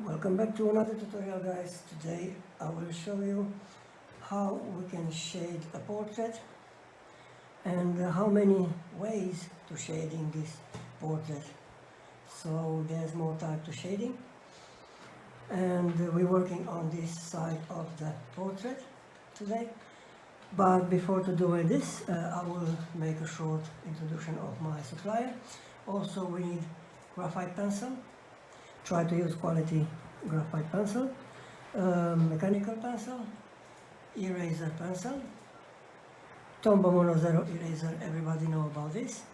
Welcome back to another tutorial, guys. Today I will show you how we can shade a portrait and how many ways to shading this portrait. So there's more type to shading, and we're working on this side of the portrait today. But before to doing this, I will make a short introduction of my supplier. Also, we need graphite pencil. Try to use quality graphite pencil, mechanical pencil, eraser pencil, Tombow Mono Zero eraser, everybody know about this.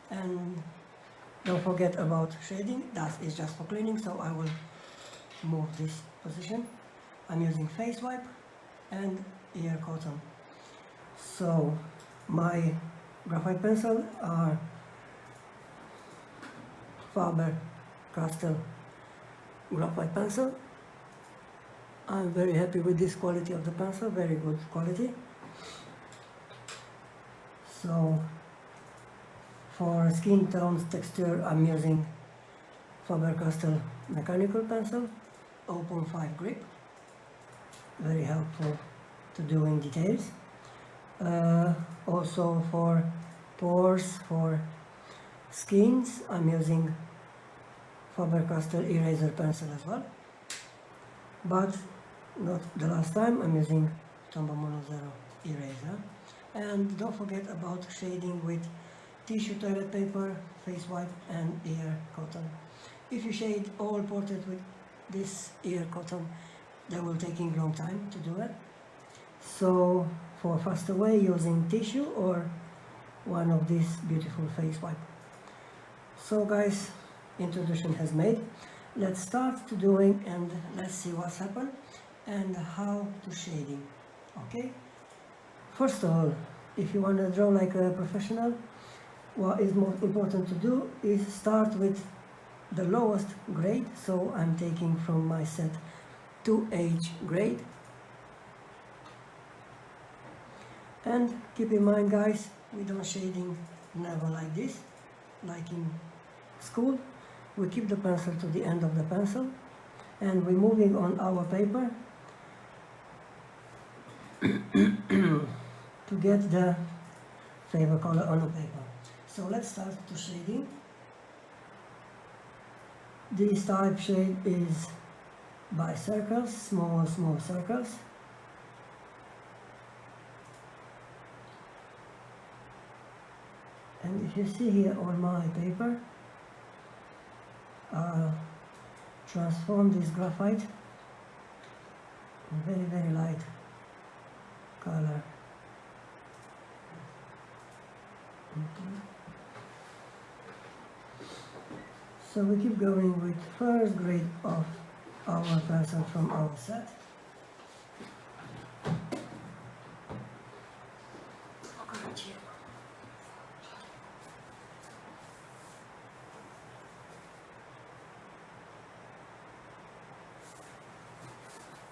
And don't forget about shading, that is just for cleaning, so I will move this position. I'm using face wipe and ear cotton. So my graphite pencil are Faber-Castell graphite pencil. I'm very happy with this quality of the pencil, very good quality. So for skin tones texture, I'm using Faber-Castell mechanical pencil, 0.5 grip, very helpful to doing details. Also for pores, for skins, I'm using Faber-Castell eraser pencil as well, but not the last time. I'm using Tombow Mono Zero eraser. And don't forget about shading with tissue toilet paper, face wipe and ear cotton. If you shade all portrait with this ear cotton, that will take a long time to do it. So for faster way, using tissue or one of these beautiful face wipe. So guys, introduction has made. Let's start to doing and let's see what's happened and how to shading. Okay, first of all, if you want to draw like a professional, what is most important to do is start with the lowest grade. So I'm taking from my set 2H grade, and keep in mind, guys, we don't shading never like this, like in school. We keep the pencil to the end of the pencil and we're moving on our paper to get the favorite color on the paper. So let's start to shading. This type shade is by circles, small circles. And if you see here on my paper, I'll transform this graphite in very light color. So we keep going with first grade of our pencil from our set.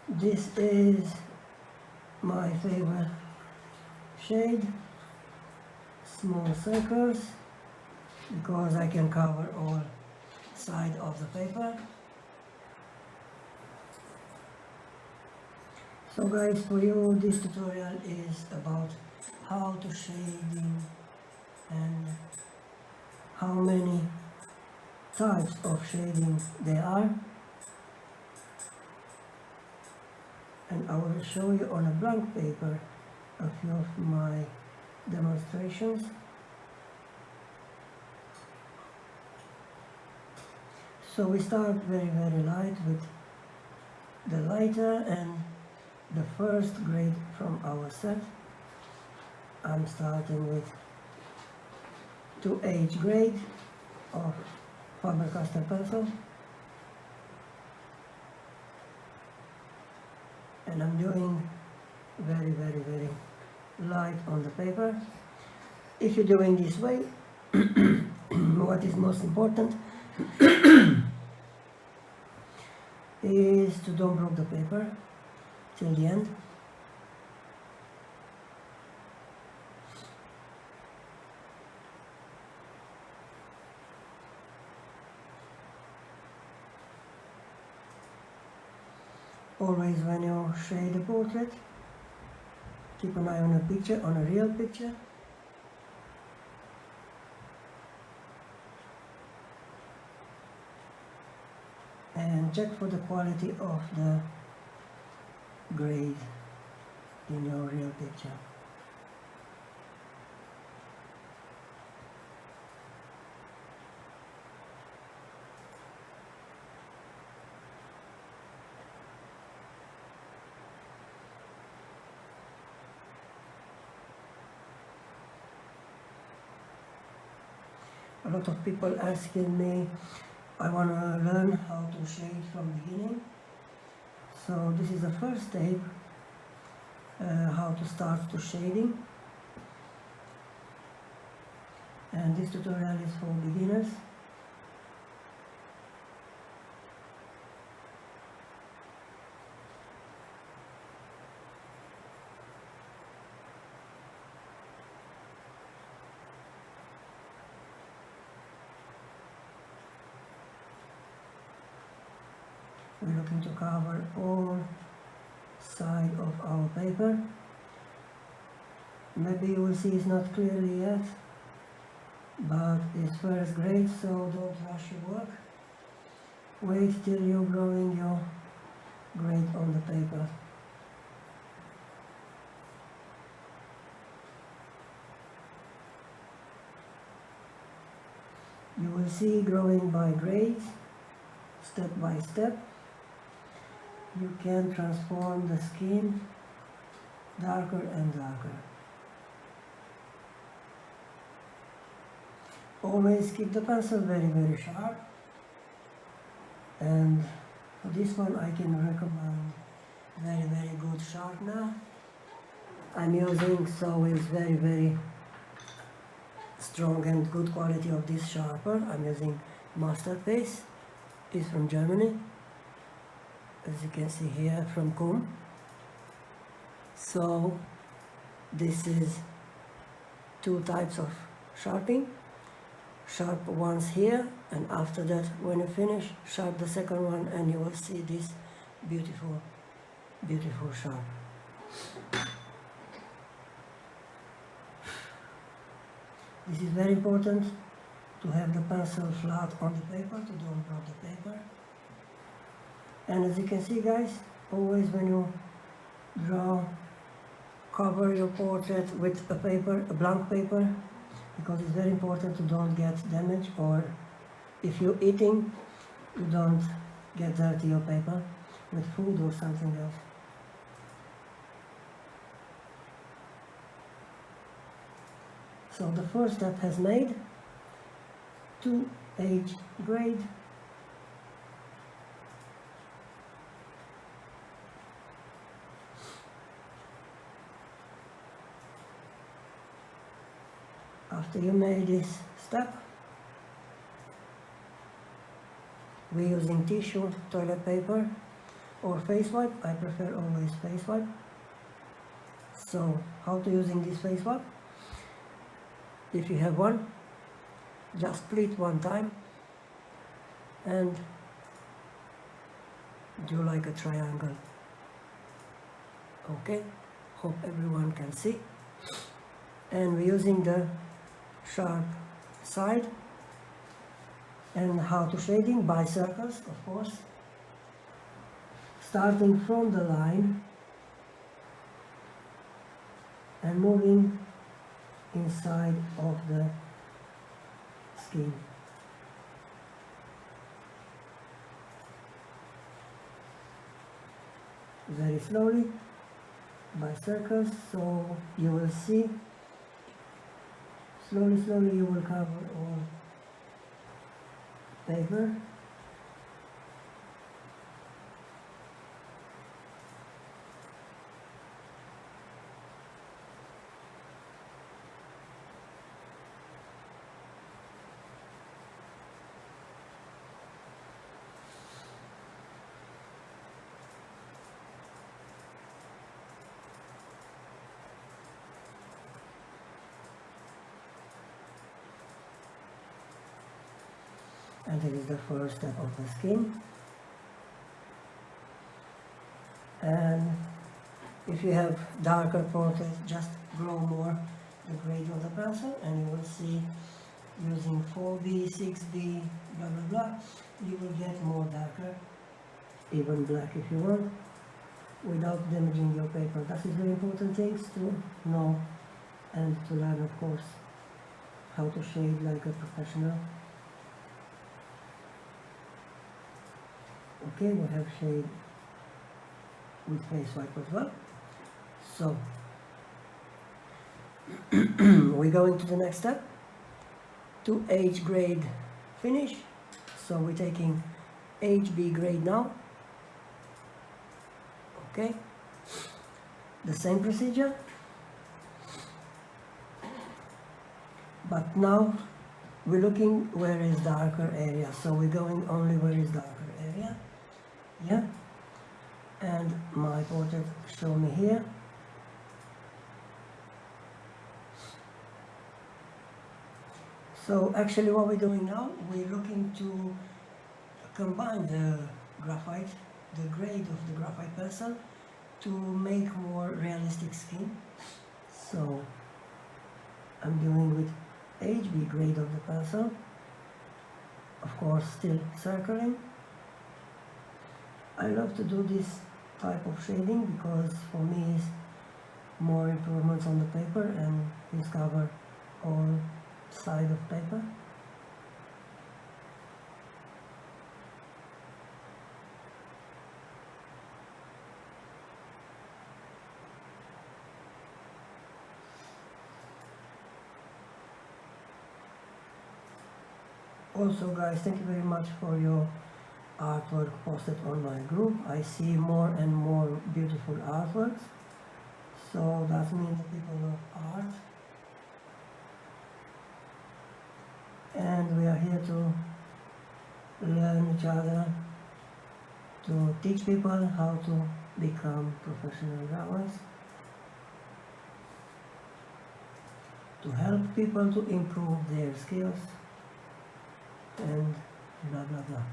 This is my favorite shade, small circles, because I can cover all side of the paper. So guys, for you this tutorial is about how to shading and how many types of shading there are. And I will show you on a blank paper a few of my demonstrations. So we start very light with the lighter and the first grade from our set. I'm starting with 2H grade of Faber-Castell pencil. And I'm doing very light on the paper. If you're doing this way, what is most important is to don't break the paper till the end. Always when you shade a portrait, keep an eye on a picture, on a real picture. And check for the quality of the grade in your real picture. A lot of people asking me, I want to learn how to shade from beginning. So this is the first step, how to start to shading. And this tutorial is for beginners. We're looking to cover all side of our paper. Maybe you will see it's not clearly yet, but it's first grade, so don't rush your work. Wait till you're growing your grade on the paper. You will see growing by grades, step by step. You can transform the skin darker and darker. Always keep the pencil very sharp, and for this one I can recommend very good sharpener. I'm using, so it's very strong and good quality of this sharper. I'm using Masterpiece. It's from Germany, as you can see here, from Kum. So this is two types of sharpening. Sharp once here, and after that, when you finish, sharp the second one, and you will see this beautiful sharp. This is very important to have the pencil flat on the paper, to don't drop the paper. And as you can see, guys, always when you draw, cover your portrait with a paper, a blank paper, because it's very important to don't get damage, or if you're eating, you don't get dirty your paper with food or something else. So the first step has made 2H grade. After you made this step, we're using tissue, toilet paper, or face wipe. I prefer always face wipe. So how to using this face wipe? If you have one, just split one time and do like a triangle. Okay, hope everyone can see. And we're using the sharp side. And how to shading? By circles, of course. Starting from the line and moving inside of the skin. Very slowly, by circles, so you will see, slowly you will cover all paper. And this is the first step of the skin. And if you have darker portraits, just grow more the grade of the pencil, and you will see using 4B, 6B, blah blah blah, you will get more darker, even black if you want, without damaging your paper. That is very important things to know and to learn, of course, how to shade like a professional. Okay, we have shade with face wipe as well. So we go into the next step, to H grade finish. So we're taking HB grade now. Okay, the same procedure, but now we're looking where is darker area. So we're going only where is darker area. Yeah, and my portrait show me here. So actually what we're doing now, we're looking to combine the graphite, the grade of the graphite pencil, to make more realistic skin. So I'm doing with HB grade of the pencil, of course still circling. I love to do this type of shading because for me it's more improvements on the paper and discover all side of paper. Also guys, thank you very much for your artwork posted on my group. I see more and more beautiful artworks, so that means that people love art, and we are here to learn each other, to teach people how to become professional drawers, to help people to improve their skills, and blah blah blah.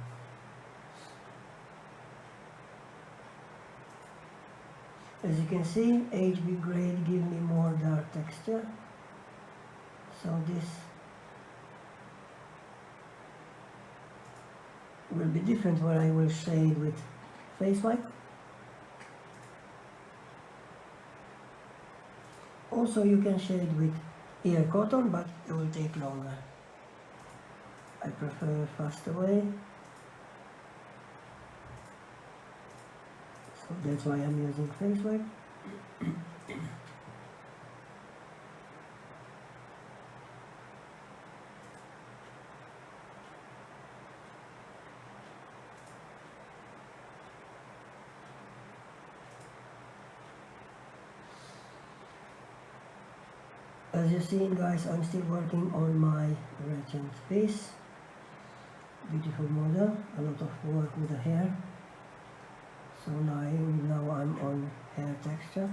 As you can see, HB grade give me more dark texture, so this will be different where I will shade with face wipe. Also you can shade with ear cotton, but it will take longer. I prefer faster way, so that's why I'm using face wipe. As you see guys, I'm still working on my regent piece. Beautiful model, a lot of work with the hair. So now I'm on hair texture.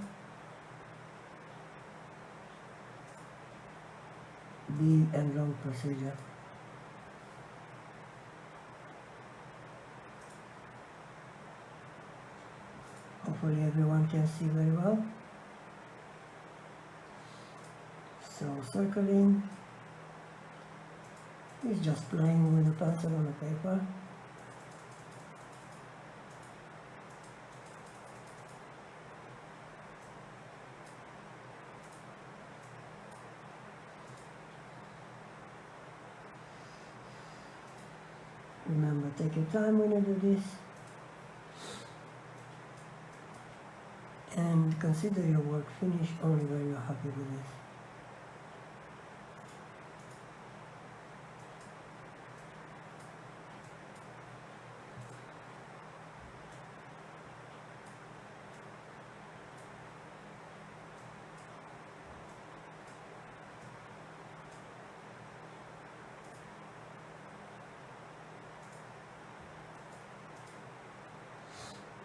Big and long procedure. Hopefully everyone can see very well. So circling is just playing with the pencil on the paper. Remember, take your time when you do this, and consider your work finished only when you're happy with this.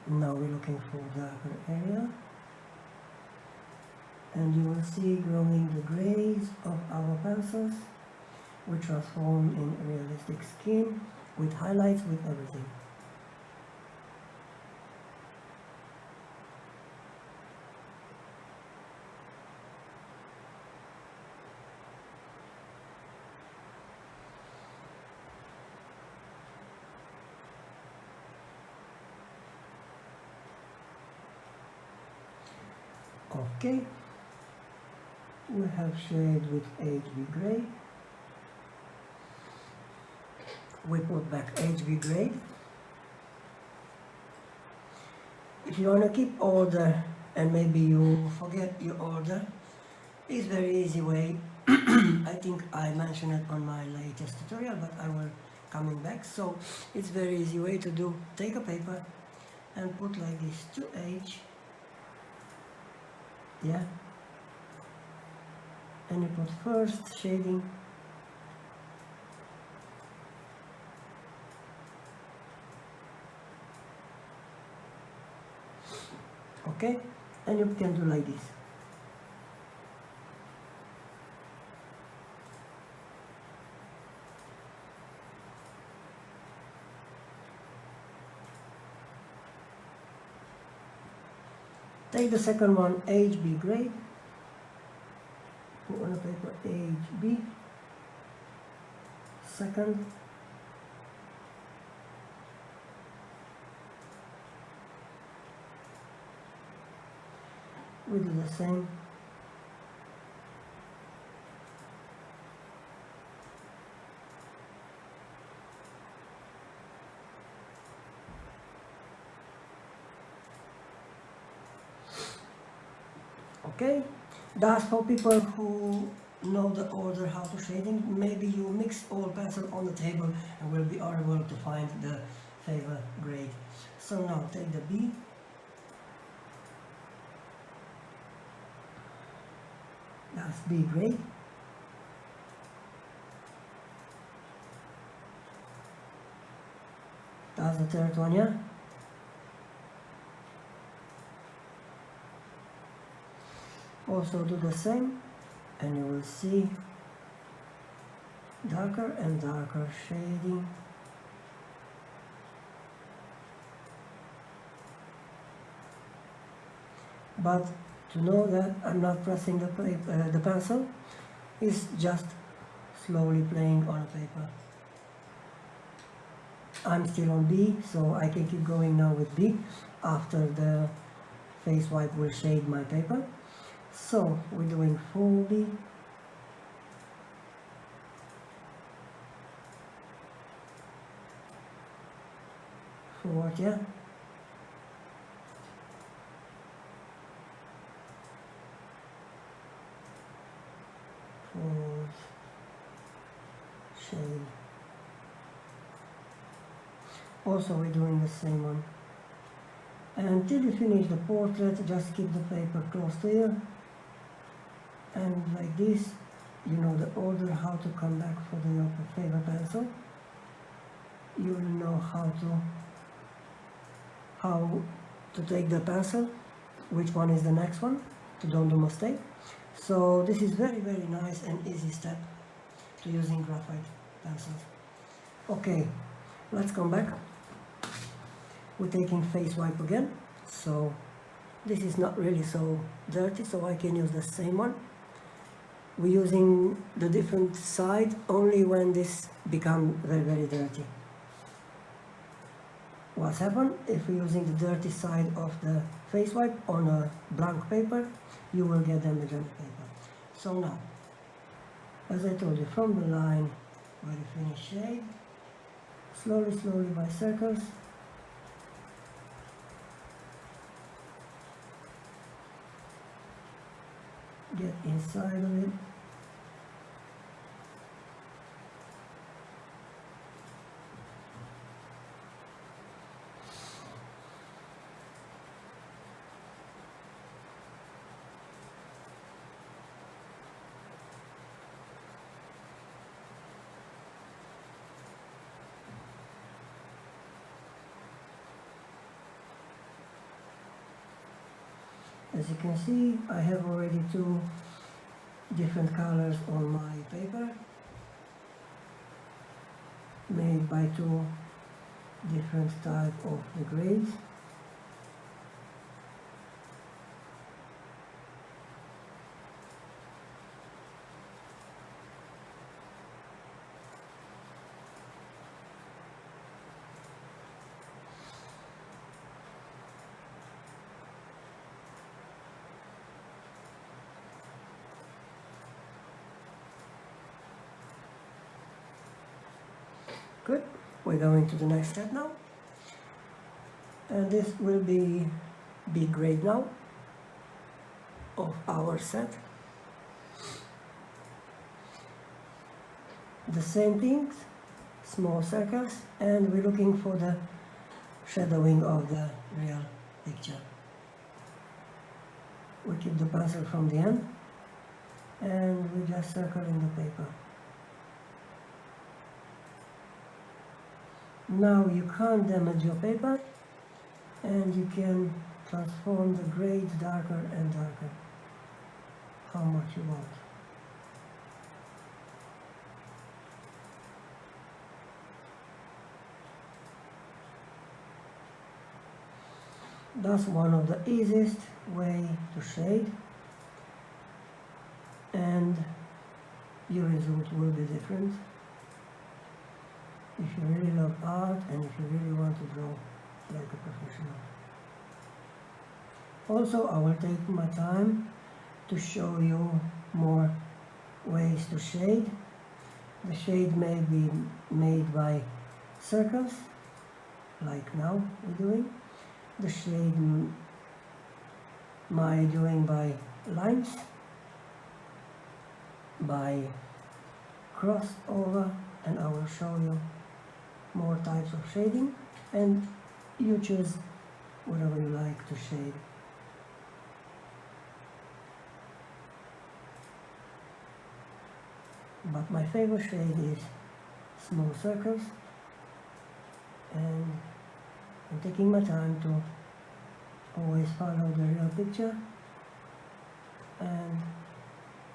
Now we're looking for darker area, and you will see growing the grays of our pencils, which transform in realistic skin with highlights, with everything. Okay, we have shade with HB gray. We put back HB gray. If you want to keep order and maybe you forget your order, it's very easy way. I think I mentioned it on my latest tutorial, but I will coming back. So it's very easy way to do. Take a paper and put like this 2H, yeah, and you put first shading, okay, and you can do like this. Take the second one, HB gray, put on the paper HB, second, we do the same, okay. That's for people who know the order how to shading. Maybe you mix all pencil on the table and will be able to find the favorite grade. So now take the B, that's B grade, that's the third one, yeah. Also do the same and you will see darker and darker shading. But to know that I'm not pressing the pencil, is just slowly playing on a paper. I'm still on B, so I can keep going now with B after the face wipe will shade my paper. So we're doing 4B, forward, yeah, forward, shade. Also we're doing the same one. And until you finish the portrait, just keep the paper close to you. And like this, you know the order how to come back for your favorite pencil. You will know how to take the pencil, which one is the next one, to don't do mistake. So this is very nice and easy step to using graphite pencils. Okay, let's come back. We're taking face wipe again. So this is not really so dirty, so I can use the same one. We're using the different side only when this becomes very dirty. What's happened if we're using the dirty side of the face wipe on a blank paper, you will get damage on the paper. So now, as I told you, from the line where you finish shade, slowly by circles, get inside of it. As you can see, I have already two different colors on my paper, made by two different type of the grades. Good. We're going to the next step now. And this will be B grade now of our set. The same things, small circles, and we're looking for the shadowing of the real picture. We keep the pencil from the end and we just circle in the paper. Now you can't damage your paper and you can transform the grades darker and darker how much you want. That's one of the easiest way to shade, and your result will be different. If you really love art and if you really want to draw like a professional. Also, I will take my time to show you more ways to shade. The shade may be made by circles, like now we're doing. The shade my doing by lines, by crossover, and I will show you more types of shading, and you choose whatever you like to shade. But my favorite shade is small circles, and I'm taking my time to always follow the real picture and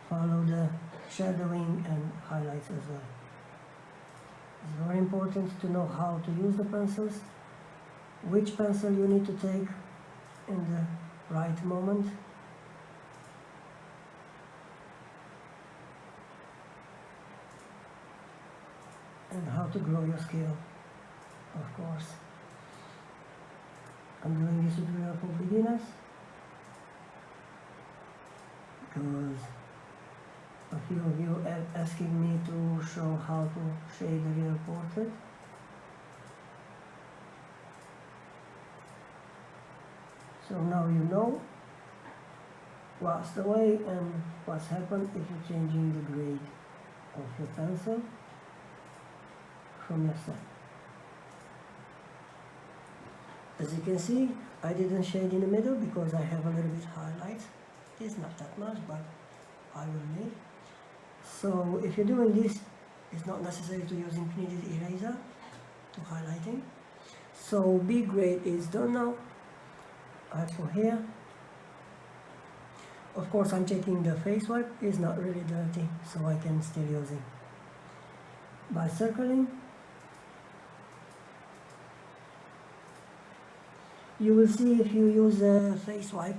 follow the shadowing and highlights as well. It's very important to know how to use the pencils, which pencil you need to take in the right moment. And how to grow your skill, of course. I'm doing this tutorial for beginners because a few of you are asking me to show how to shade a real portrait. So now you know what's the way and what's happened if you're changing the grade of your pencil from your set. As you can see, I didn't shade in the middle because I have a little bit highlight. It's not that much, but I will need. So if you're doing this, it's not necessary to using kneaded eraser to highlighting. So B grade is done now. I put here. Of course, I'm checking the face wipe. It's not really dirty, so I can still use it. By circling, you will see if you use a face wipe,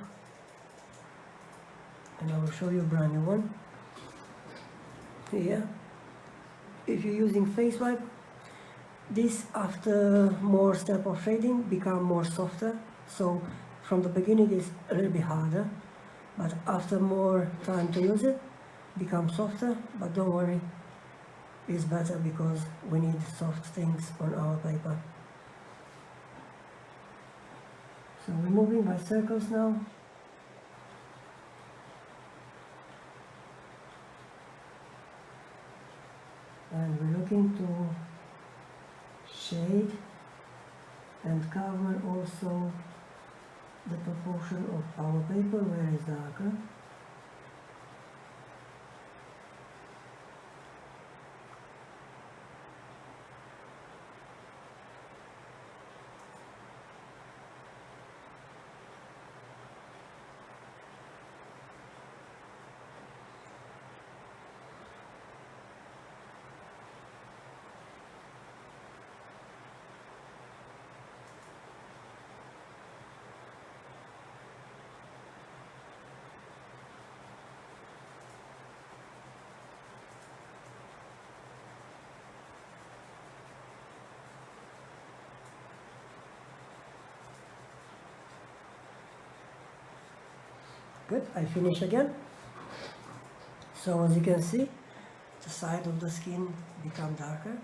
and I will show you a brand new one here. If you're using face wipe, this after more step of shading become more softer. So from the beginning it's a little bit harder, but after more time to use it, becomes softer. But don't worry, it's better because we need soft things on our paper. So we're moving by circles now. And we're looking to shade and cover also the proportion of our paper where it's darker. Good, I finish again. So as you can see, the side of the skin become darker.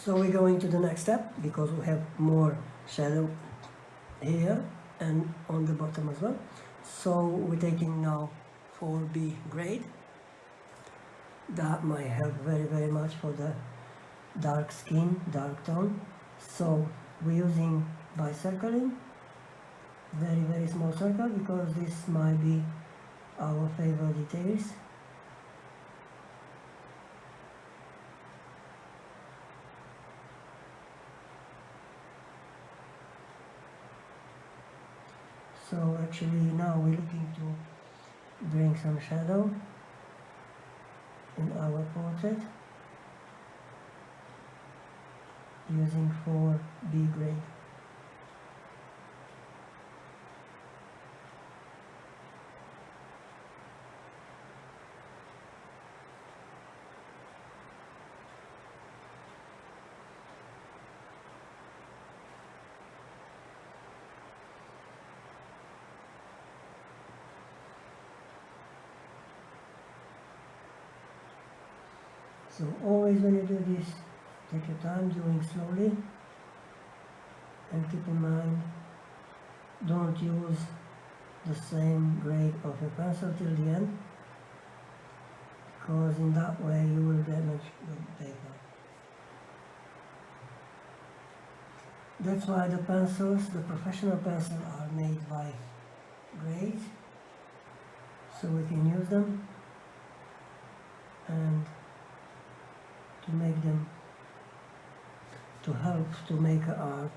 So we're going to the next step because we have more shadow here and on the bottom as well. So we're taking now 4B grade. That might help very much for the dark skin, dark tone. So we're using by circling, very small circle, because this might be our favorite details. So actually now we're looking to bring some shadow in our portrait using 4B grade. So always when you do this, take your time doing slowly, and keep in mind, don't use the same grade of your pencil till the end, because in that way you will damage the paper. That's why the pencils, the professional pencils, are made by grades, so we can use them and to make them, to help to make art.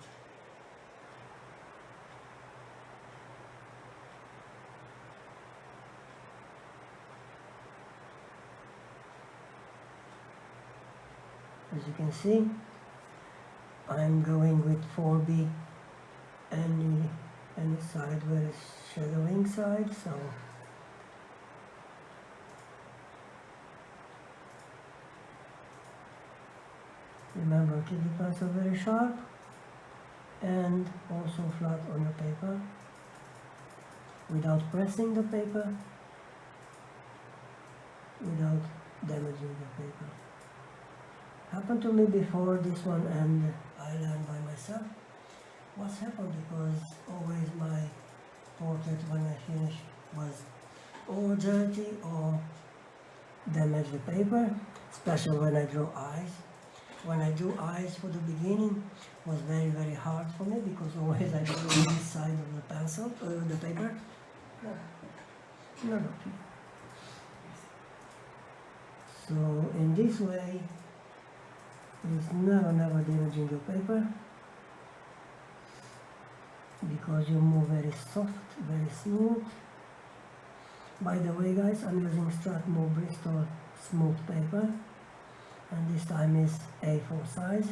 As you can see, I'm going with 4B any side where it's shadowing side, so remember, keep the pencil very sharp and also flat on your paper without pressing the paper, without damaging the paper. Happened to me before this one, and I learned by myself what's happened, because always my portrait when I finish was or dirty or damaged the paper, especially when I draw eyes. When I do eyes for the beginning was very hard for me, because always I draw on this side of the pencil, the paper. No. So in this way, it's never damaging your paper, because you move very soft, very smooth. By the way guys, I'm using Strathmore Bristol smooth paper, and this time is A4 size.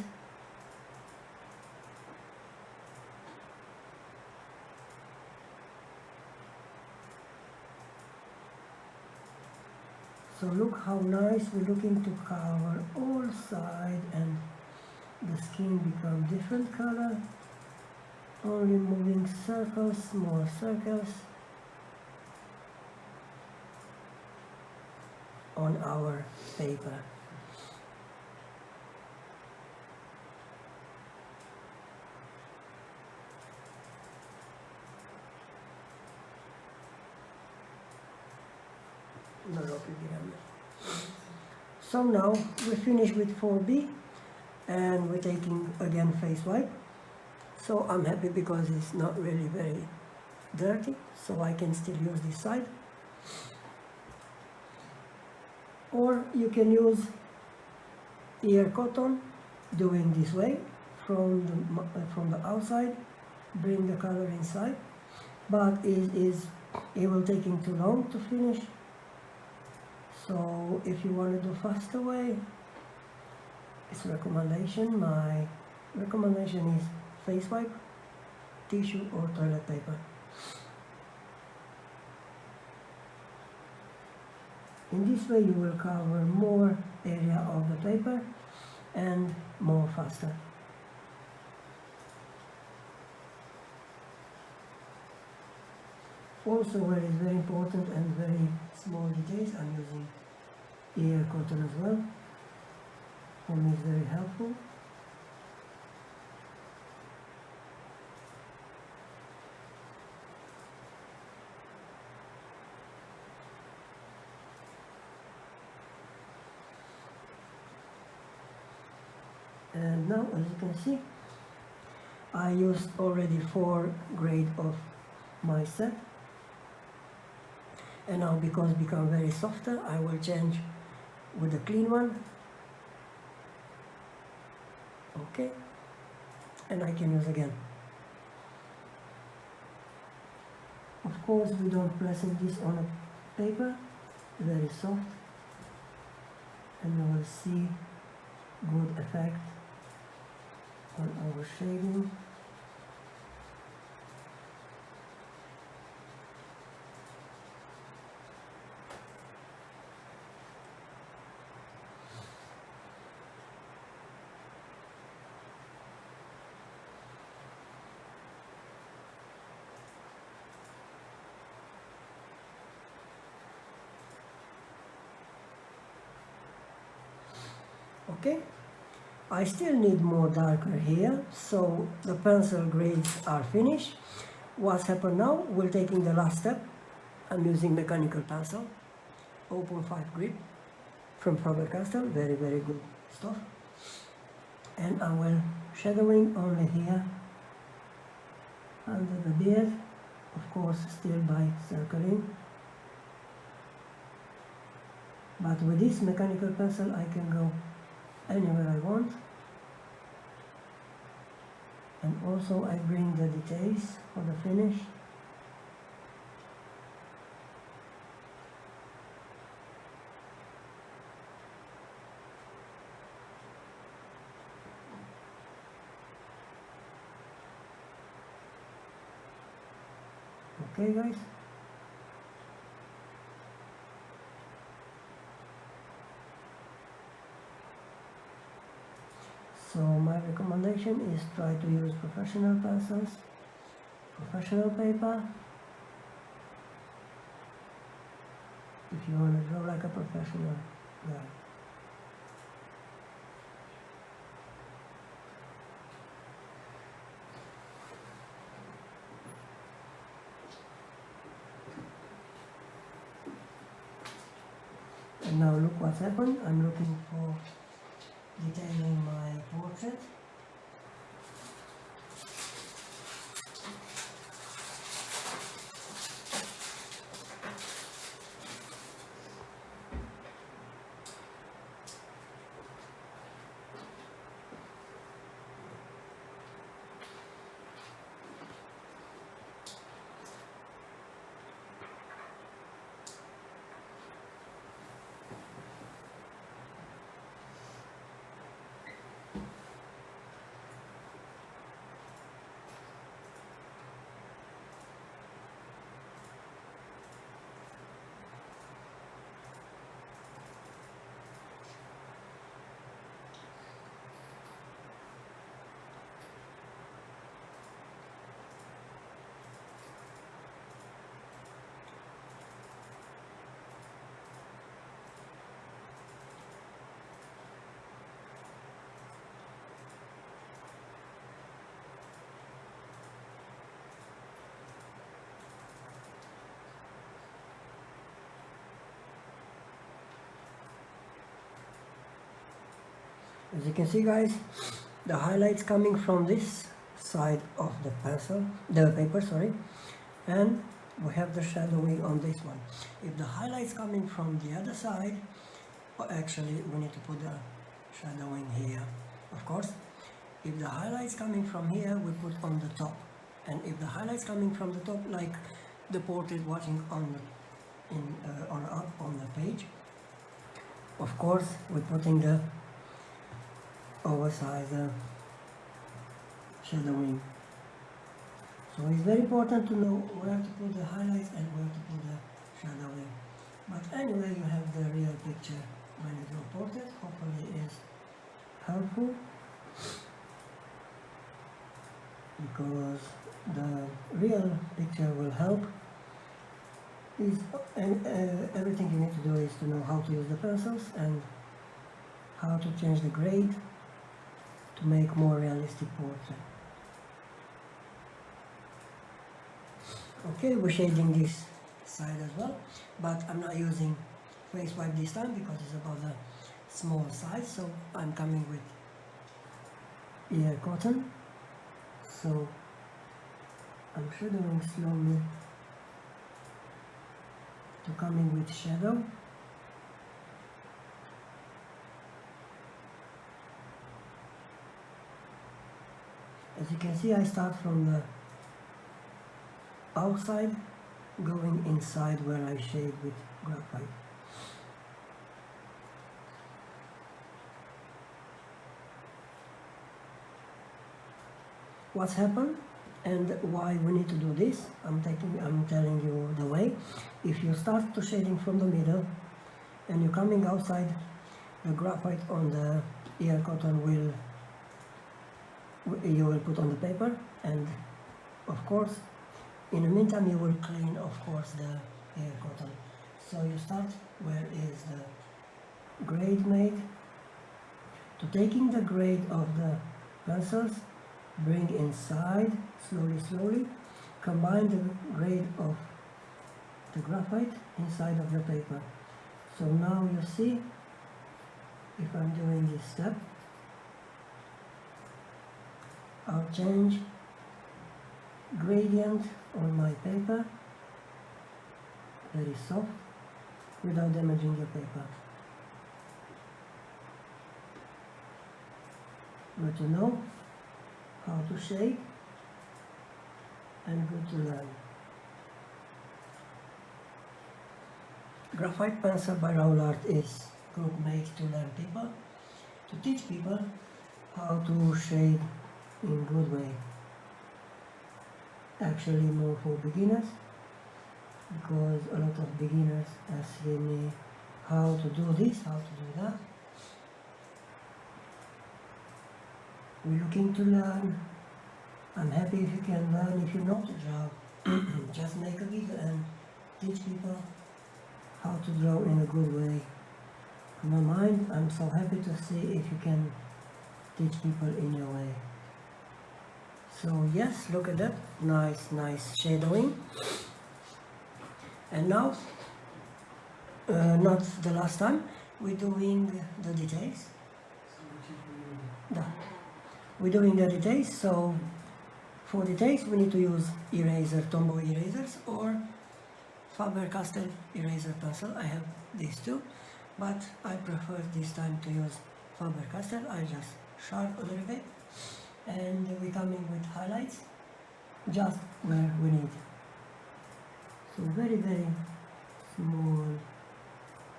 So look how nice we're looking to cover all sides, and the skin become different color, only moving circles, small circles on our paper. So now we finish with 4B, and we're taking again face wipe. So I'm happy because it's not really very dirty, so I can still use this side. Or you can use ear cotton, doing this way from the outside, bring the color inside, but it will taking too long to finish. So if you want to do faster way, it's recommendation. My recommendation is face wipe, tissue or toilet paper. In this way you will cover more area of the paper and more faster. Also, where is very important and very small details, I'm using ear cotton as well. For me it's very helpful. And now, as you can see, I used already 4 grades of my set, and now because it become very softer, I will change with the clean one. Okay, and I can use again. Of course, we don't pressing this on a paper, very soft, and you will see good effect on our shading. Okay, I still need more darker here, so the pencil grades are finished. What's happened now, we're taking the last step. I'm using mechanical pencil, open 5 grip from Faber-Castell, very good stuff. And I will shadowing only here, under the beard, of course still by circling. But with this mechanical pencil I can go anywhere I want, and also I bring the details for the finish. Okay guys, so my recommendation is try to use professional pencils, professional paper, if you want to draw like a professional guy. And now look what's happened. I'm looking for detailing my portrait. As you can see guys, the highlights coming from this side of the pencil, the paper, sorry, and we have the shadowing on this one. If the highlights coming from the other side, actually we need to put the shadowing here, of course. If the highlights coming from here, we put on the top, and if the highlights coming from the top, like the portrait watching on the page, of course we're putting the oversized shadowing. So it's very important to know where to put the highlights and where to put the shadowing. But anyway, you have the real picture when you draw portrait. Hopefully it is helpful, because the real picture will help. Everything you need to do is to know how to use the pencils and how to change the grade to make more realistic portrait. Okay, we're shading this side as well, but I'm not using face wipe this time because it's about the small size, so I'm coming with ear cotton. So I'm shadowing slowly to coming with shadow. As you can see, I start from the outside, going inside where I shade with graphite. What's happened and why we need to do this, I'm telling you the way. If you start to shading from the middle and you're coming outside, the graphite on the ear cotton you will put on the paper, and of course in the meantime you will clean of course the ear cotton. So you start where is the grade made, to taking the grade of the pencils, bring inside slowly, combine the grade of the graphite inside of the paper. So now you see, if I'm doing this step, I'll change gradient on my paper, very soft, without damaging your paper. Good to know how to shade and good to learn. Graphite pencil by Raul Art is group made to learn people, to teach people how to shade in good way. Actually more for beginners, because a lot of beginners ask me how to do this, how to do that. We're looking to learn. I'm happy if you can learn. If you know to draw, just make a video and teach people how to draw in a good way. In my mind, I'm so happy to see if you can teach people in your way. So yes, look at that, nice shadowing. And now, not the last time, we're doing the details. We're doing the details, so for details we need to use eraser, Tombow erasers or Faber-Castell eraser pencil. I have these two, but I prefer this time to use Faber-Castell. I just sharp a little bit, and we're coming with highlights just where we need. So very small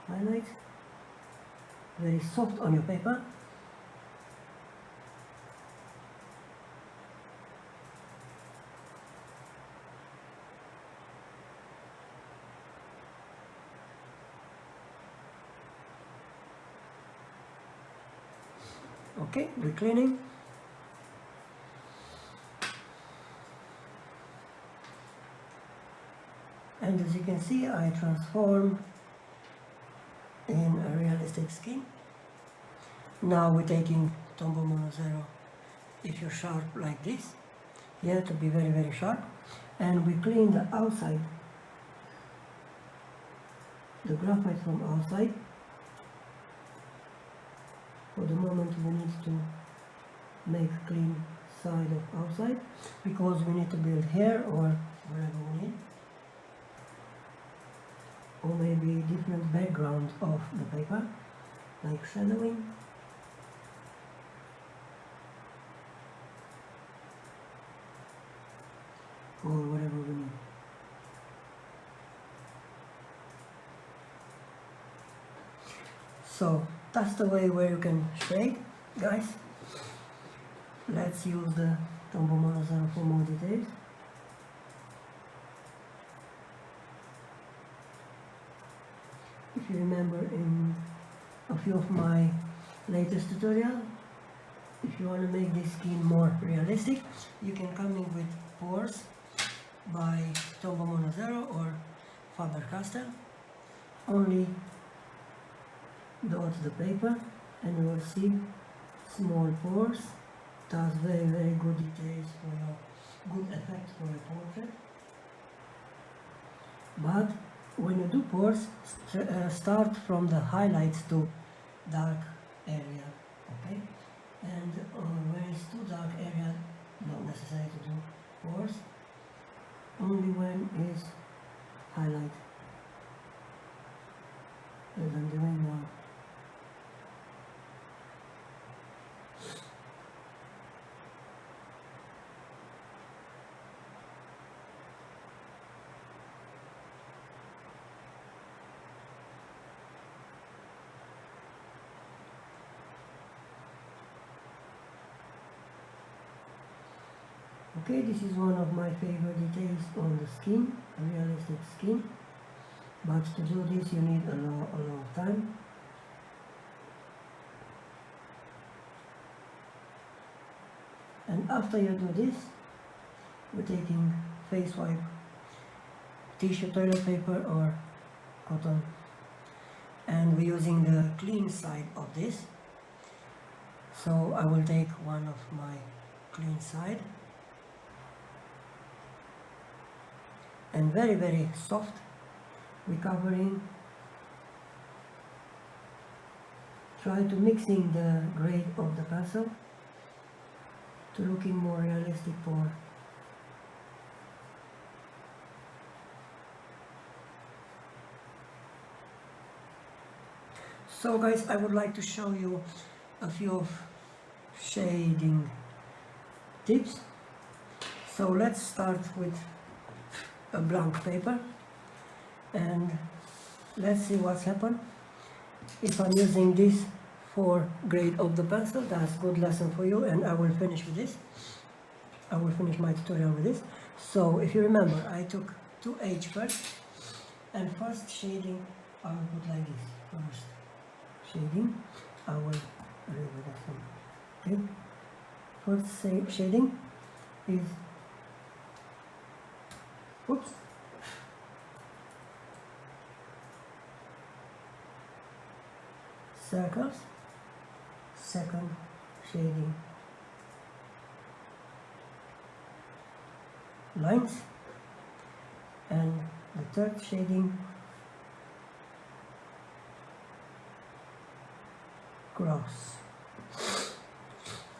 highlights, very soft on your paper. Okay, we're cleaning. And as you can see, I transform in a realistic skin. Now we're taking Tombow Mono Zero. If you're sharp like this, you have to be very sharp. And we clean the outside, the graphite from outside. For the moment we need to make clean side of outside, because we need to build here or wherever we need, or maybe different background of the paper, like shadowing. Or whatever we need. So that's the way where you can shade, guys. Let's use the Tombow Mono Zero for more details. If you remember in a few of my latest tutorials, if you want to make this skin more realistic, you can come in with pores by Tombow Mono Zero or Faber-Castell. Only dot the paper and you will see small pores. Does very good details for a good effect for a portrait. But when you do pores, start from the highlights to dark area, okay? And when it's too dark area, not necessary to do pores, only when is highlight, as I'm doing now. Okay, this is one of my favorite details on the skin, a realistic skin. But to do this you need a lot of time. And after you do this, we're taking face wipe, tissue, toilet paper or cotton, and we're using the clean side of this. So I will take one of my clean side, and very soft, recovering. Try to mixing the grade of the pencil to looking more realistic for. So guys, I would like to show you a few of shading tips. So let's start with a blank paper and let's see what's happened. If I'm using this for grade of the pencil, that's good lesson for you, and I will finish with this. I will finish my tutorial with this. So if you remember, I took 2H first, and first shading I will put like this. First shading I will read with this one. Okay, first shading is, oops, circles. Second shading, lines, and the third shading, cross.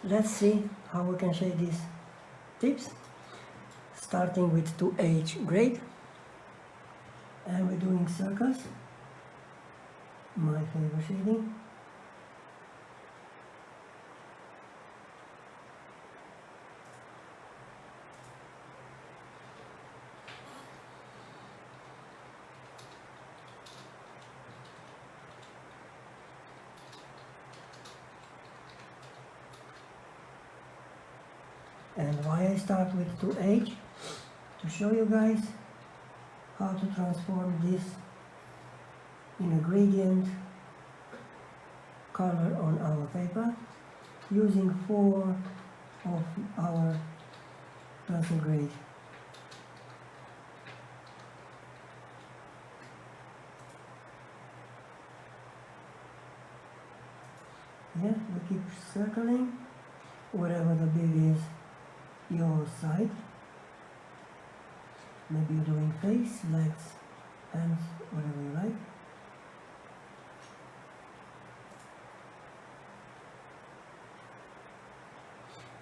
Let's see how we can shade these tips, starting with 2H grade, and we're doing circles, my favorite shading. And why I start with 2H? To show you guys how to transform this in a gradient color on our paper using 4 of our pencil grade. Yeah, we keep circling wherever the big is your side. Maybe you're doing face, legs, hands, whatever you like.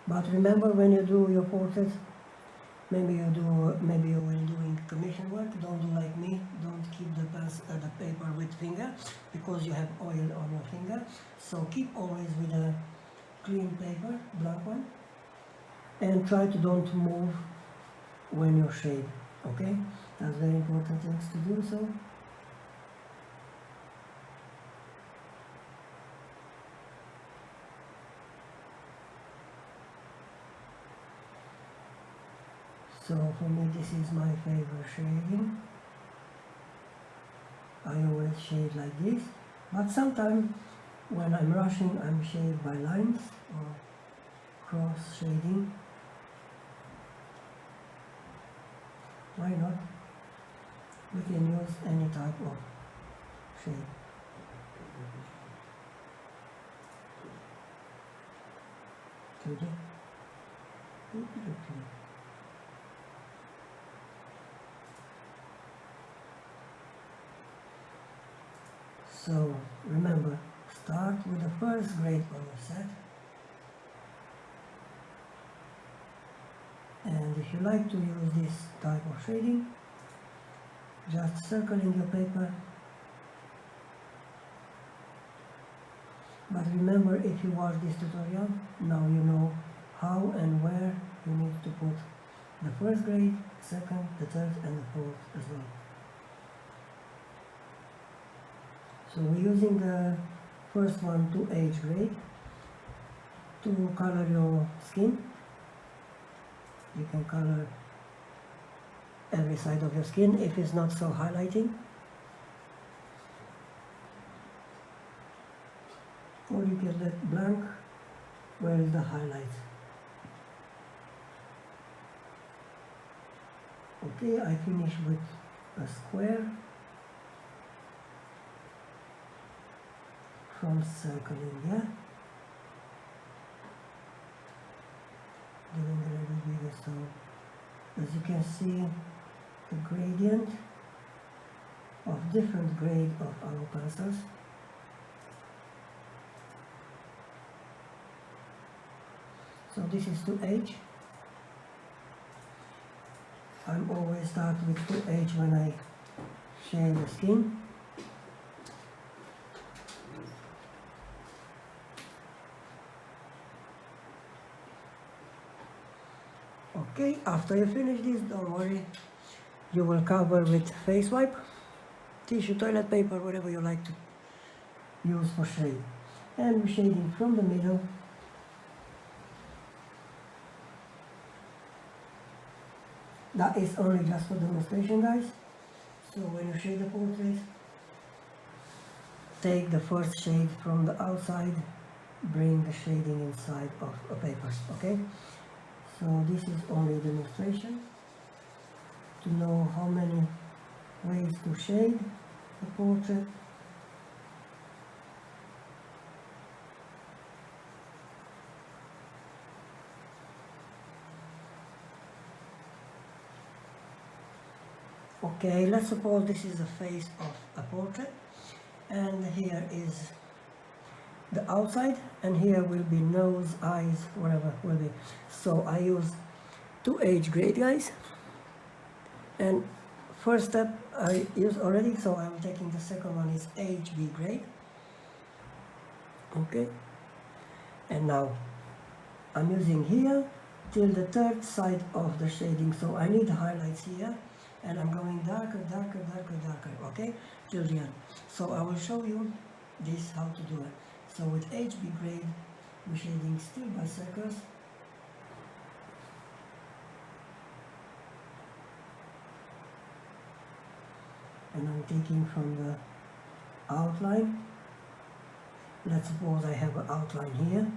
But remember, when you do your portrait, maybe you when doing commission work, don't do like me. Don't keep the paper with finger, because you have oil on your finger. So keep always with a clean paper, blank one, and try to don't move when you shade. Okay, that's very important things to do. So for me, this is my favorite shading. I always shade like this, but sometimes when I'm rushing, I'm shade by lines or cross shading. Why not? We can use any type of shade. So remember, start with the first grade on your set. And if you like to use this type of shading, just circling your paper. But remember, if you watch this tutorial, now you know how and where you need to put the first grade, second, the third and the fourth as well. So we're using the first one to age grade to color your skin. You can color every side of your skin if it's not so highlighting. Or you can let blank where is the highlight. Okay, I finish with a square from circling, yeah? Getting a little bigger, so as you can see, the gradient of different grade of our pencils. So this is 2H. I'm always start with 2H when I shade the skin. Okay, after you finish this, don't worry, you will cover with face wipe, tissue, toilet paper, whatever you like to use for shade. And we're shading from the middle. That is only just for demonstration, guys. So when you shade the portrait, take the first shade from the outside, bring the shading inside of a paper, okay? So this is only a demonstration to know how many ways to shade the portrait. Okay, let's suppose this is the face of a portrait, and here is the outside, and here will be nose, eyes, whatever will be. So I use 2H grade, guys, and first step I use already, so I'm taking the second one is HB grade. Okay, and now I'm using here till the third side of the shading, so I need highlights here, and I'm going darker, darker, darker, darker, okay, till the end. So I will show you this how to do it. So with HB grade, we're shading still by circles. And I'm taking from the outline. Let's suppose I have an outline here.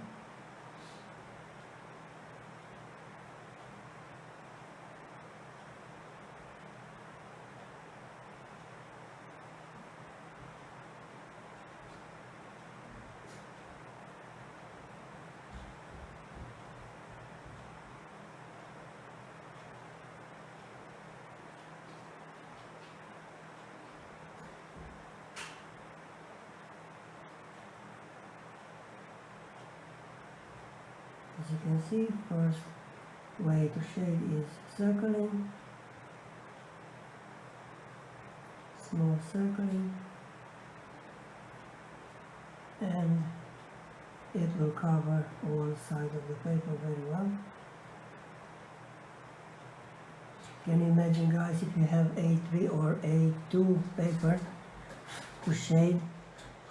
As you can see, first way to shade is circling, small circling, and it will cover all sides of the paper very well. Can you imagine, guys, if you have A3 or A2 paper to shade,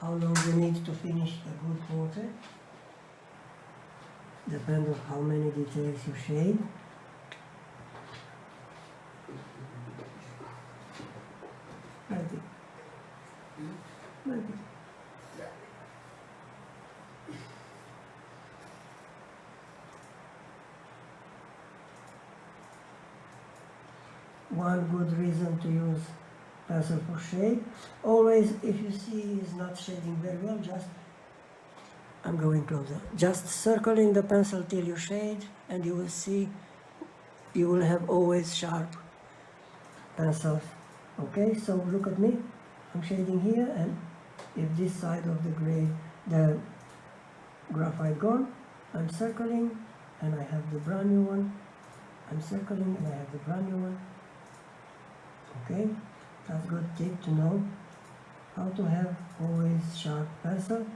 how long you need to finish a good portrait? Depends on how many details you shade. Maybe. Maybe. One good reason to use pencil for shade. Always, if you see is not shading very well, just I'm going closer. Just circling the pencil till you shade, and you will see you will have always sharp pencils. Okay, so look at me. I'm shading here, and if this side of the graphite gone, I'm circling, and I have the brand new one. I'm circling and I have the granular. Okay, that's good tip to know how to have always sharp pencil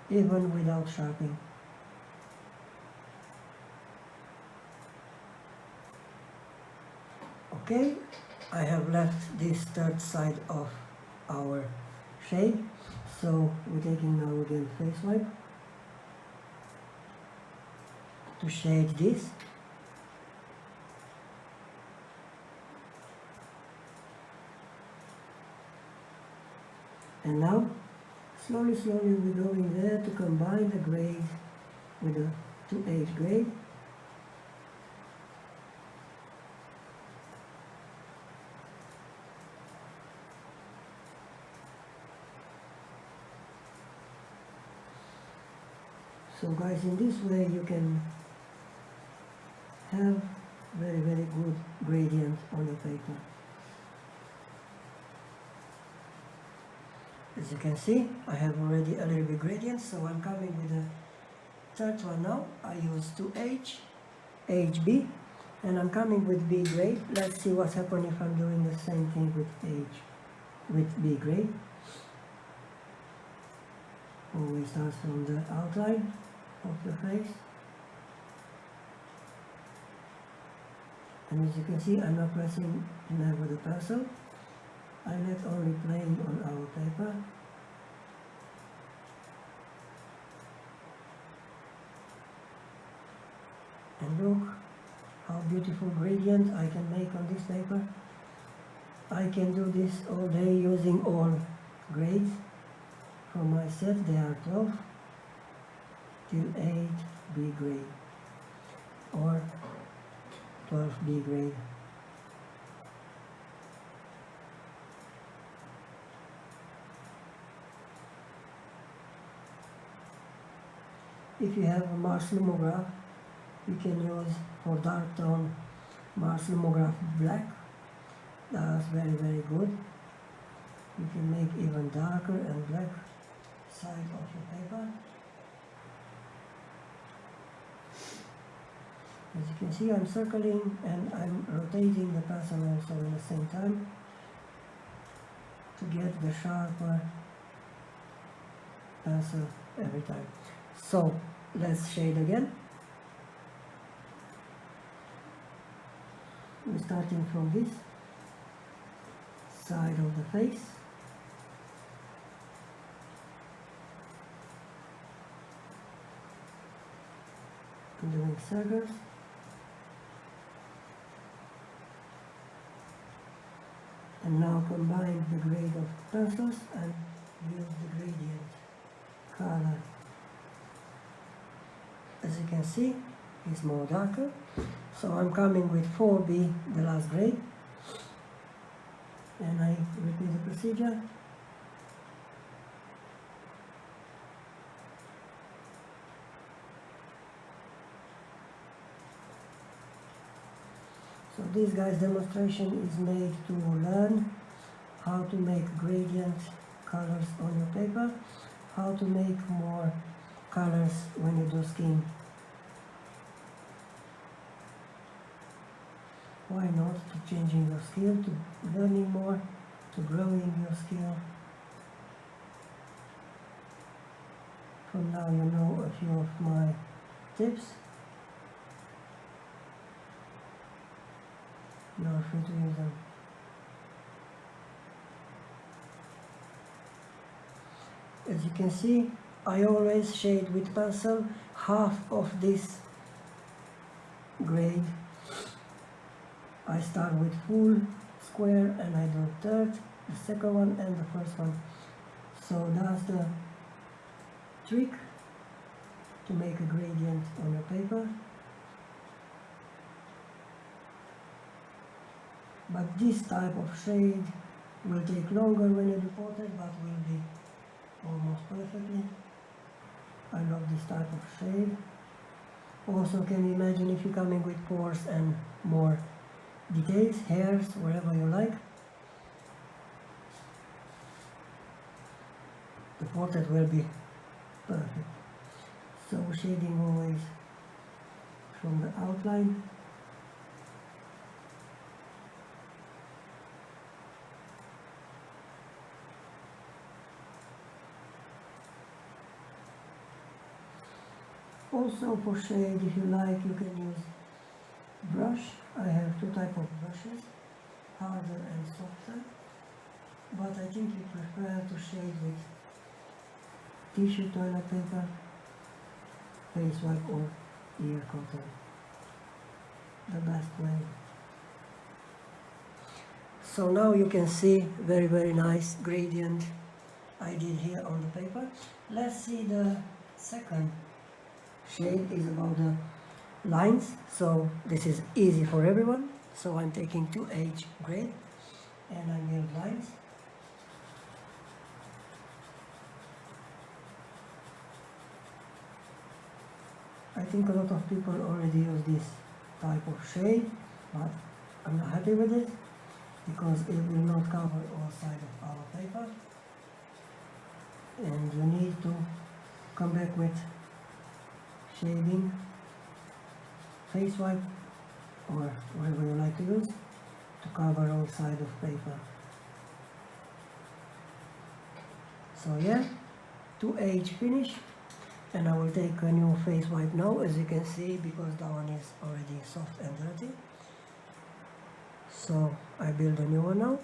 even without sharpening. Okay, I have left this third side of our shade, so we're taking now again face wipe to shade this. And now, slowly we're going there to combine the grade with the 2H grade. So guys, in this way you can have very good gradient on your paper. As you can see, I have already a little bit gradient, so I'm coming with the third one now. I use 2H, HB, and I'm coming with B grade. Let's see what's happening if I'm doing the same thing with B grade. Always start from the outline of the face. And as you can see, I'm not pressing never with the pencil. I let only playing on our paper. And look how beautiful gradient I can make on this paper. I can do this all day using all grades. From my set they are 12 till 8 B grade or 12 B grade. If you have a Mars Lumograph, you can use for dark tone Mars Lumograph black. That's very good. You can make even darker and black side of your paper. As you can see, I'm circling and I'm rotating the pencil also at the same time to get the sharper pencil every time. So let's shade again. We're starting from this side of the face. I'm doing circles. And now combine the grade of pencils and use the gradient color. As you can see, it's more darker. So I'm coming with 4B, the last grade. And I repeat the procedure. So this guy's demonstration is made to learn how to make gradient colors on your paper, how to make more colors when you do skin. Why not to changing your skill, to learning more, to growing your skill. From now you know a few of my tips. You are free to use them. As you can see, I always shade with pencil half of this grade. I start with full square and I do third, the second one and the first one. So that's the trick to make a gradient on your paper. But this type of shade will take longer when you report it, but will be almost perfectly. I love this type of shade. Also, can you imagine if you're coming with pores and more details, hairs, wherever you like. The portrait will be perfect. So shading always from the outline. Also for shade, if you like, you can use brush. I have two types of brushes, harder and softer, but I think you prefer to shade with tissue toilet paper, face wipe or ear cotton. The best way. So now you can see very nice gradient I did here on the paper. Let's see the second shade is about the lines. So this is easy for everyone. So I'm taking 2H grade and I build lines. I think a lot of people already use this type of shade, but I'm not happy with it because it will not cover all sides of our paper, and you need to come back with shading, face wipe or whatever you like to use to cover all sides of paper. So yeah, 2H finish, and I will take a new face wipe now, as you can see, because that one is already soft and dirty. So I build a new one now.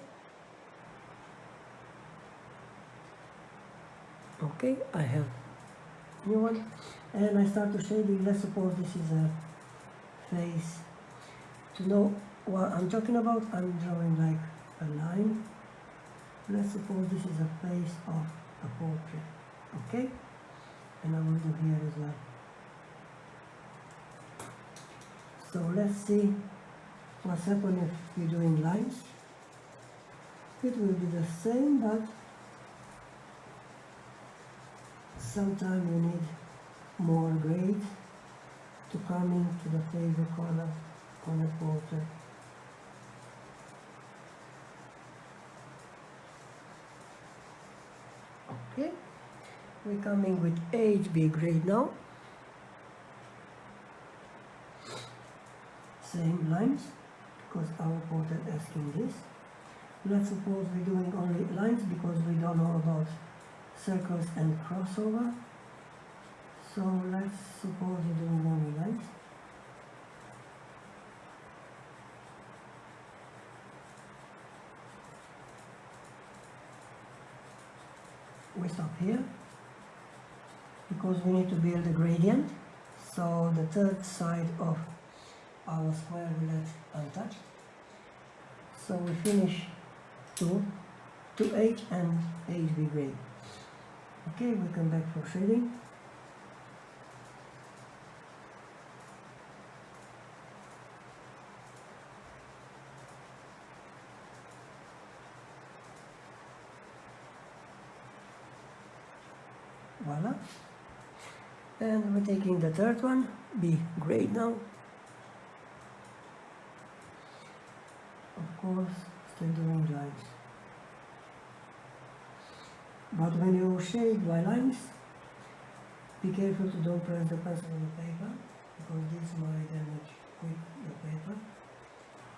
Okay, I have new one, and I start to shading. Let's suppose this is a face. To know what I'm talking about, I'm drawing like a line. Let's suppose this is a face of a portrait. Okay, and I will do here as well. So let's see what's happening if we're doing lines. It will be the same, but sometimes you need more grade to come into the favorite color on a portrait. Okay, we're coming with HB grade now. Same lines, because our portrait asking this. Let's suppose we're doing only lines because we don't know about circles and crossover. So let's suppose you're doing only lines. We stop here because we need to build a gradient. So the third side of our square we let untouched. So we finish 2H and HB grade. Okay, we come back for shading. Voila. And we're taking the third one, B grade now. Of course, still doing lines. But when you shade by lines, be careful to don't press the pencil on the paper, because this might damage quick the paper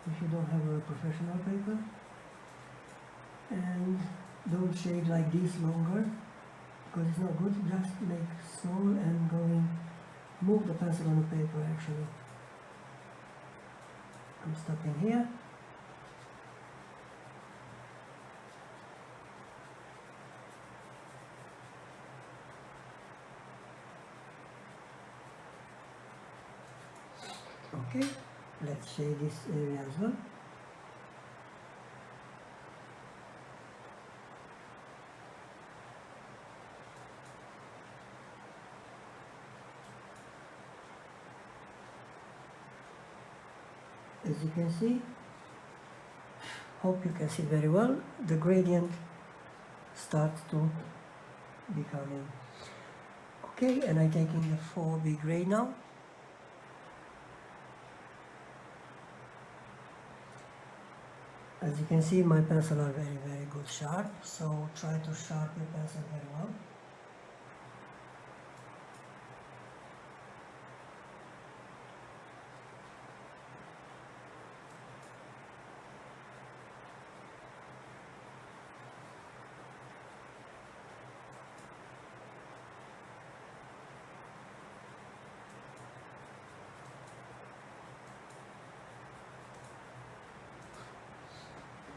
if you don't have a professional paper. And don't shade like this longer, because it's not good. Just make small and going, move the pencil on the paper actually. I'm stopping here. Okay, let's shade this area as well. As you can see, hope you can see very well, the gradient starts to becoming okay, and I'm taking the 4B grade now. As you can see, my pencils are very good sharp, so try to sharpen your pencil very well.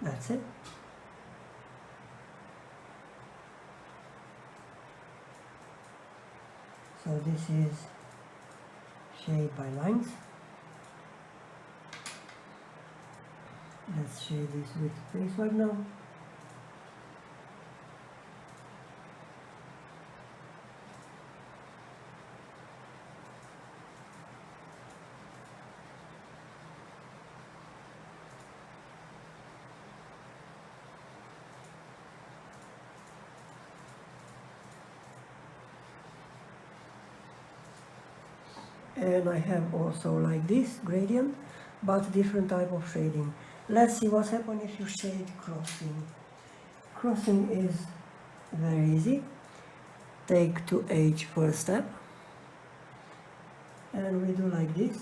That's it. So this is shade by lines. Let's shade this with face white now. And I have also like this gradient, but different type of shading. Let's see what's happen if you shade crossing. Crossing is very easy. Take 2H first step, and we do like this.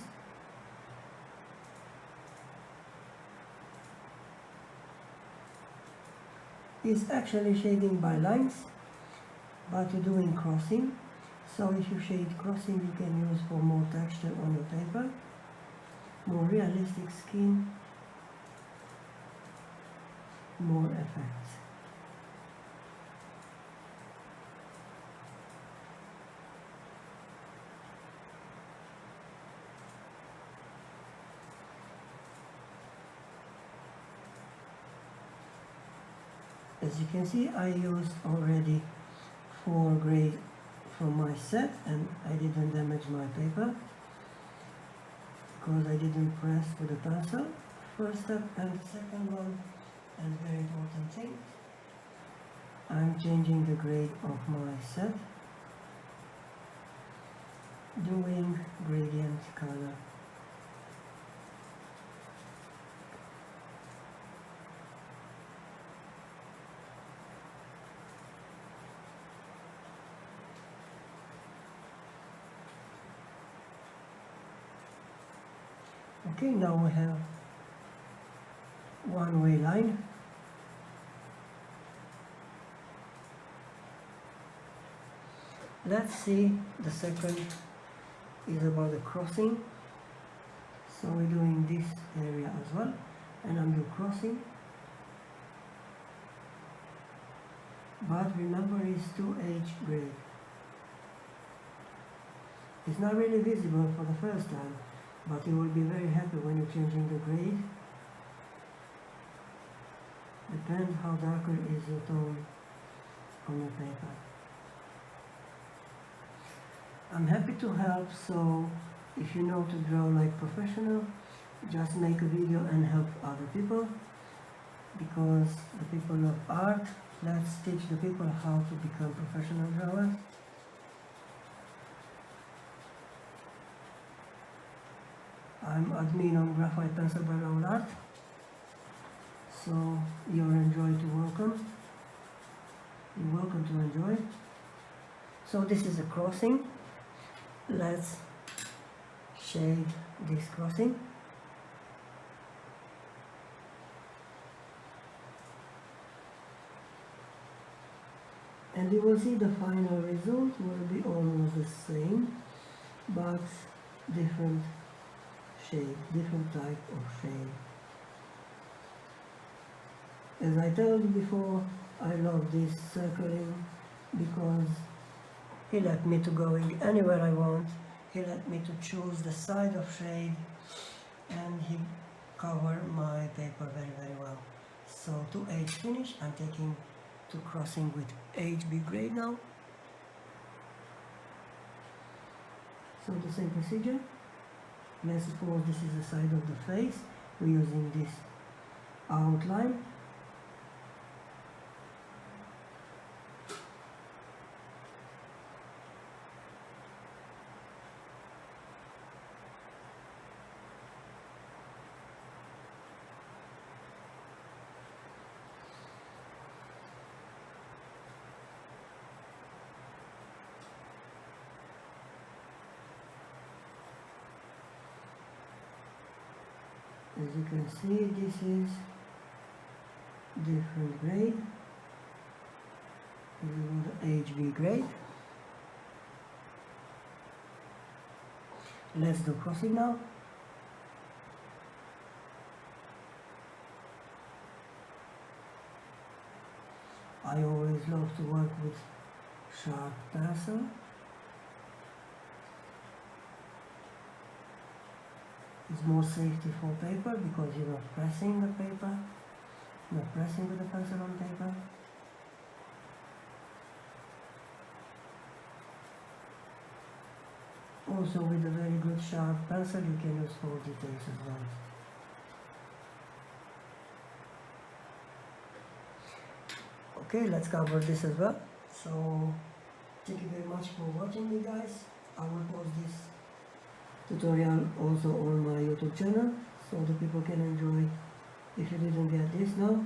It's actually shading by lines, but you're doing crossing. So if you shade crossing, you can use for more texture on your paper, more realistic skin, more effects. As you can see, I used already 4 grade from my set, and I didn't damage my paper because I didn't press with the pencil. First step, and second one, and very important thing, I'm changing the grade of my set, doing gradient color. Okay, now we have one-way line. Let's see, the second is about the crossing. So we're doing this area as well, and I'm doing crossing. But remember, it's 2H grade. It's not really visible for the first time, but you will be very happy when you're changing the grade. Depends how darker is the tone on your paper. I'm happy to help, so if you know to draw like professional, just make a video and help other people, because the people of art, let's teach the people how to become professional drawers. I'm admin on Graphite Pencil by Raul Art, so you're enjoyed to welcome. You're welcome to enjoy. So this is a crossing. Let's shade this crossing. And you will see the final result will be almost the same, but different shade, different type of shade. As I told you before, I love this circling because he let me to going anywhere I want. He let me to choose the side of shade, and he covered my paper very well. So to H finish, I'm taking to crossing with HB grade now. So the same procedure. Let's suppose this is the side of the face. We're using this outline. As you can see, this is different grade. This is the HB grade. Let's do crossing now. I always love to work with sharp pencil. It's more safety for paper because you're not pressing the paper, not pressing with the pencil on paper. Also with a very good sharp pencil you can use small details as well. Okay, let's cover this as well. So thank you very much for watching me, guys. I will post this tutorial also on my YouTube channel so the people can enjoy if you didn't get this now.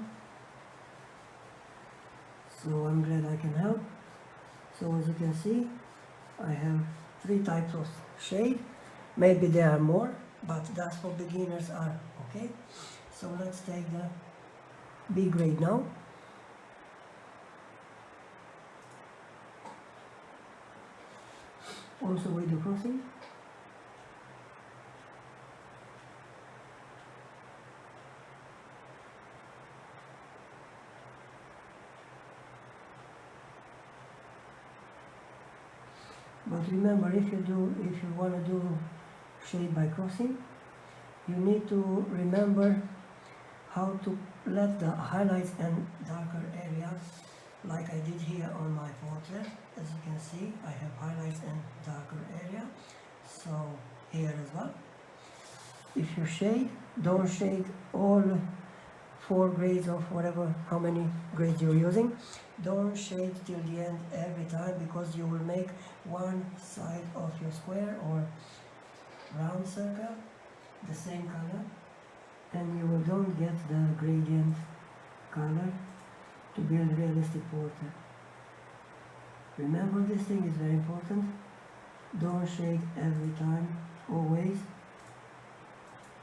So I'm glad I can help. So as you can see, I have 3 types of shade. Maybe there are more, but that's for beginners are okay. So let's take the B grade now. Also with the crossing. But remember, if you want to do shade by crossing, you need to remember how to let the highlights and darker areas, like I did here on my portrait. As you can see, I have highlights and darker area. So here as well. If you shade, don't shade all 4 grades of whatever, how many grades you're using. Don't shade till the end every time, because you will make one side of your square or round circle the same color, and you don't get the gradient color to build realistic portrait. Remember, this thing is very important. Don't shade every time, always.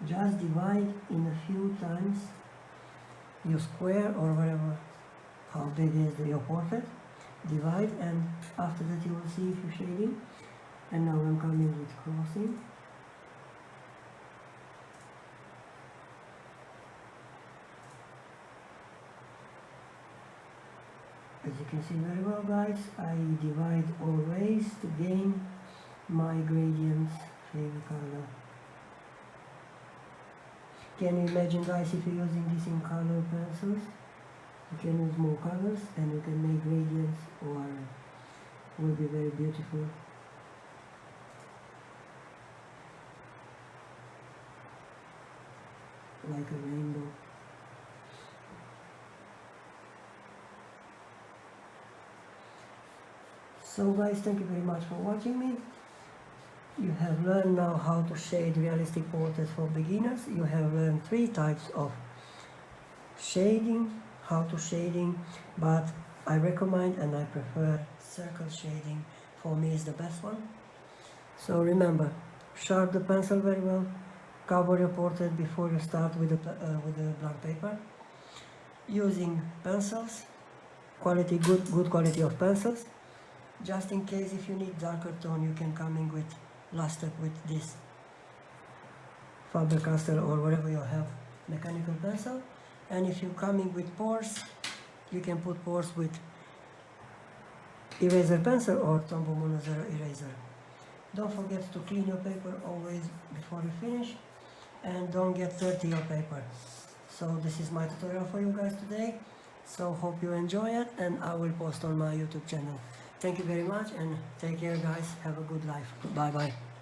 Just divide in a few times your square or whatever, how big is your portrait. Divide, and after that you will see if you're shading. And now I'm coming with crossing. As you can see very well, guys, I divide always to gain my gradients favorite color. Can you imagine, guys, if you're using this in color pencils, you can use more colors and you can make gradients, or will be very beautiful. Like a rainbow. So guys, thank you very much for watching me. You have learned now how to shade realistic portraits for beginners. You have learned 3 types of shading, how to shading, but I recommend and I prefer circle shading. For me is the best one. So remember, sharp the pencil very well, cover your portrait before you start with the blank paper. Using pencils, quality, good quality of pencils. Just in case if you need darker tone, you can come in with last step with this Faber-Castell or whatever you have, mechanical pencil. And if you come in with pores, you can put pores with eraser pencil or Tombow Mono Zero eraser. Don't forget to clean your paper always before you finish, and don't get dirty your paper. So this is my tutorial for you guys today. So hope you enjoy it, and I will post on my YouTube channel. Thank you very much and take care, guys. Have a good life. Bye bye.